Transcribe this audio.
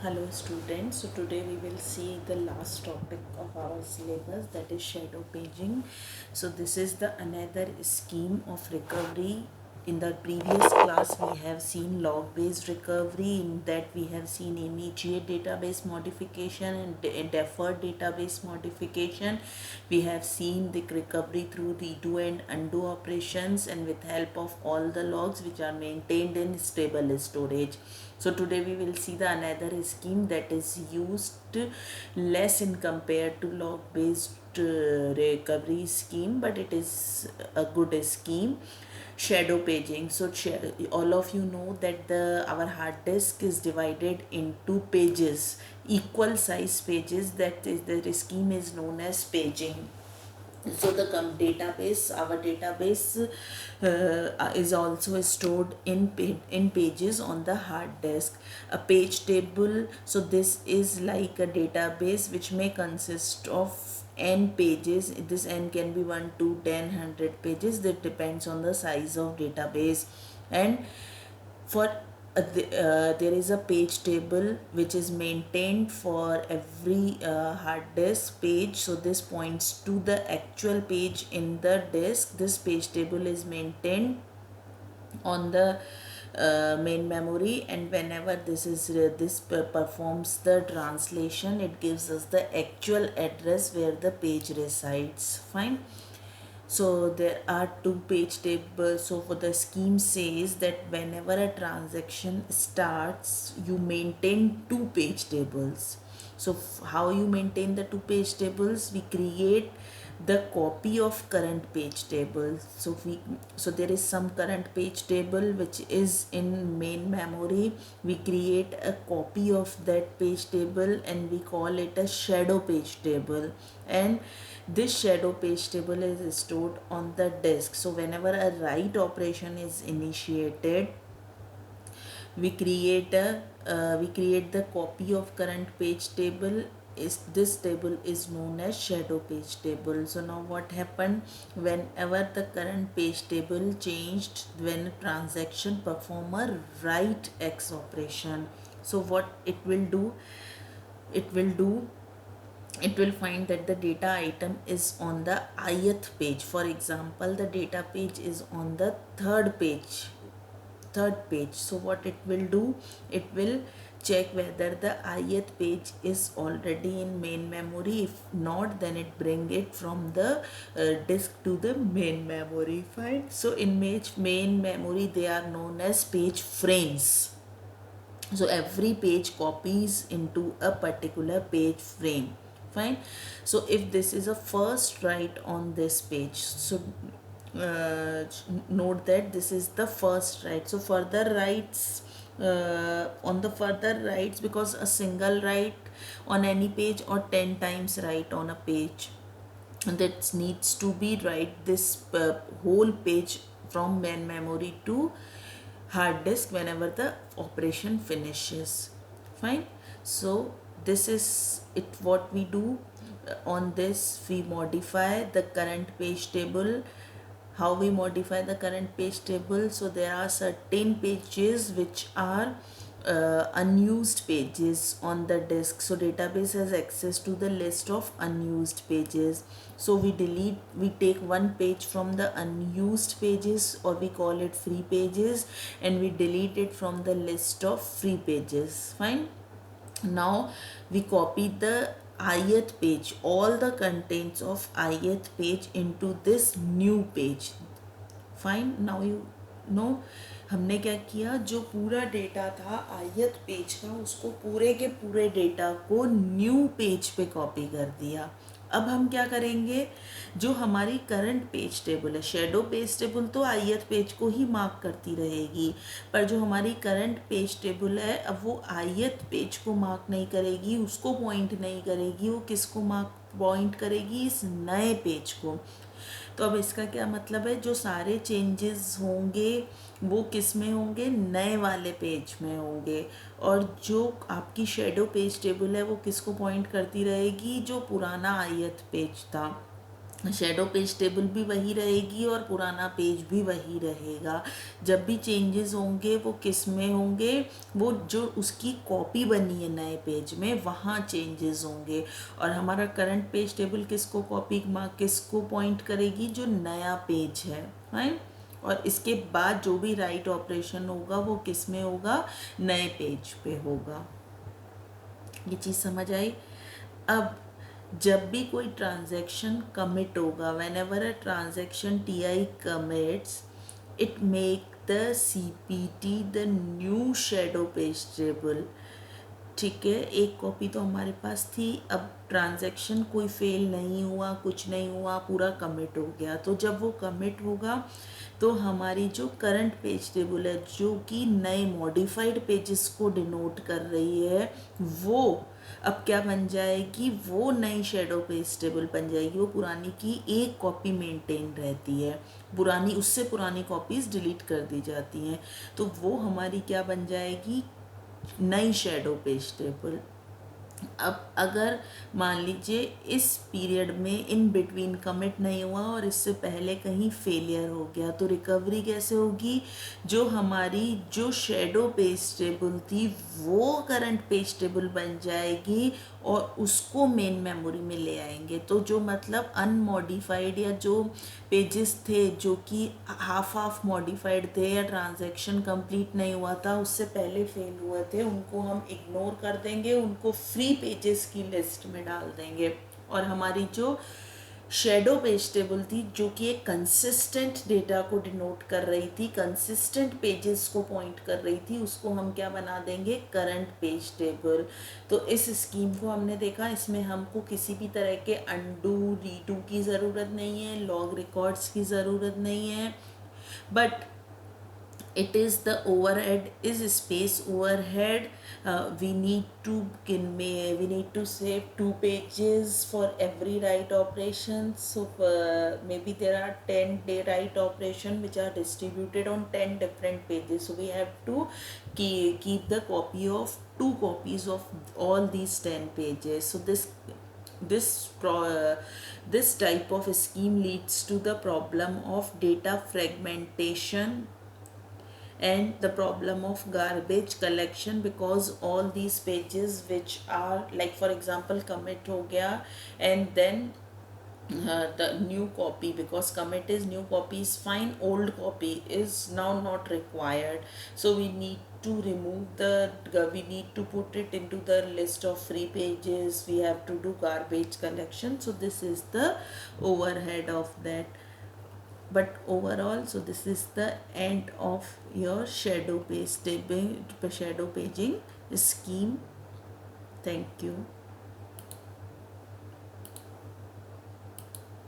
Hello students, so today we will see the last topic of our syllabus, that is shadow paging. So this is the another scheme of recovery. In the previous class we have seen log based recovery, in that we have seen immediate database modification and deferred database modification. We have seen the recovery through redo and undo operations and with help of all the logs which are maintained in stable storage. So today we will see the another scheme that is used less in compared to log based recovery scheme, but it is a good scheme, shadow paging. So all of you know that the our hard disk is divided into pages, equal size pages. That is, the scheme is known as paging. So the our database is also stored in pages on the hard disk. A page table, so this is like a database which may consist of n pages. This n can be 1 to 10 100 pages, that depends on the size of database. And for there is a page table which is maintained for every hard disk page. So this points to the actual page in the disk. This page table is maintained on the main memory, and whenever this performs the translation, it gives us the actual address where the page resides. Fine. So there are two page tables. So for the scheme says that whenever a transaction starts, you maintain two page tables. So how you maintain the two page tables? We create the copy of current page table. So there is some current page table which is in main memory. We create a copy of that page table and we call it a shadow page table, and this shadow page table is stored on the disk. So whenever a write operation is initiated, we create the copy of current page table. Is this table is known as shadow page table. So now what happened, whenever the current page table changed, when a transaction perform a write x operation, so what it will do, it will do it will find that the data item is on the ith page. For example, the data page is on the third page. So what it will do, it will check whether the ith page is already in main memory. If not, then it bring it from the disk to the main memory. Fine. So in main memory they are known as page frames. So every page copies into a particular page frame. Fine. So if this is a first write on this page, so note that this is the first write. So further writes, on the further writes, because a single write on any page or 10 times write on a page, that needs to be write this whole page from main memory to hard disk whenever the operation finishes. Fine. So this is it, what we do. On this we modify the current page table. How we modify the current page table? So there are certain pages which are unused pages on the disk. So database has access to the list of unused pages. So we take one page from the unused pages, or we call it free pages, and we delete it from the list of free pages. Fine. Now we copy the ith page, all the contents of ith page into this new page. Fine. Now you know हमने क्या किया, जो पूरा data था ith page का, उसको पूरे के पूरे डेटा को न्यू पेज पे कॉपी कर दिया. अब हम क्या करेंगे, जो हमारी करंट पेज टेबल है, शेडो पेज टेबल तो ith पेज को ही मार्क करती रहेगी, पर जो हमारी करंट पेज टेबल है, अब वो ith पेज को मार्क नहीं करेगी, उसको पॉइंट नहीं करेगी. वो किसको मार्क पॉइंट करेगी? इस नए पेज को. तो अब इसका क्या मतलब है, जो सारे चेंजेस होंगे वो किस में होंगे? नए वाले पेज में होंगे. और जो आपकी शेडो पेज टेबल है वो किसको पॉइंट करती रहेगी? जो पुराना ith पेज था. शेडो पेज टेबल भी वही रहेगी और पुराना पेज भी वही रहेगा। जब भी चेंजेस होंगे वो किस में होंगे, वो जो उसकी कॉपी बनी है नए पेज में वहाँ चेंजेस होंगे। और हमारा करंट पेज टेबल किसको कॉपी किसको पॉइंट करेगी, जो नया पेज है, राइट। और इसके बाद जो भी राइट ऑपरेशन होगा वो किस में होगा, नए पेज पे होगा। ये चीज़ समझ आई। अब जब भी कोई ट्रांजैक्शन कमिट होगा, whenever a transaction T I commits, it make the C P T the new shadow page table. ठीक है, एक कॉपी तो हमारे पास थी, अब ट्रांजैक्शन कोई फेल नहीं हुआ, कुछ नहीं हुआ, पूरा कमिट हो गया। तो जब वो कमिट होगा तो हमारी जो करंट पेज टेबल है, जो कि नए मॉडिफाइड पेजेस को डिनोट कर रही है, वो अब क्या बन जाएगी, वो नई शेडो पेज टेबल बन जाएगी। वो पुरानी की एक कॉपी मेंटेन रहती है, पुरानी उससे पुरानी कॉपीज डिलीट कर दी जाती हैं। तो वो हमारी क्या बन जाएगी, नई शेडो पेज टेबल। अब अगर मान लीजिए इस पीरियड में इन बिटवीन कमिट नहीं हुआ और इससे पहले कहीं फेलियर हो गया, तो रिकवरी कैसे होगी, जो हमारी जो शेडो पेज टेबल थी वो करंट पेज टेबल बन जाएगी और उसको मेन मेमोरी में ले आएंगे। तो जो मतलब अनमॉडिफाइड या जो पेजेस थे जो कि हाफ मॉडिफाइड थे या ट्रांजैक्शन कंप्लीट नहीं हुआ था, उससे पहले फेल हुए थे, उनको हम इग्नोर कर देंगे, उनको फ्री पेजेस की लिस्ट में डाल देंगे। और हमारी जो शेडो पेज टेबल थी जो कि एक कंसिस्टेंट डेटा को डिनोट कर रही थी, कंसिस्टेंट पेजेस को पॉइंट कर रही थी, उसको हम क्या बना देंगे, करंट पेज टेबल। तो इस स्कीम को हमने देखा, इसमें हमको किसी भी तरह के अनडू रीडू की ज़रूरत नहीं है, लॉग रिकॉर्ड्स की ज़रूरत नहीं है, but it is the overhead is space overhead. We need to we need to save 2 pages for every write operation. So maybe there are 10 day write operation which are distributed on 10 different pages, so we have to keep the copy of 2 copies of all these 10 pages. So this this type of scheme leads to the problem of data fragmentation and the problem of garbage collection, because all these pages which are like, for example, commit ho gaya and then the new copy, because commit is new copy is fine, old copy is now not required, so we need to remove we need to put it into the list of free pages, we have to do garbage collection. So this is the overhead of that. But overall, so this is the end of your shadow paging scheme. Thank you.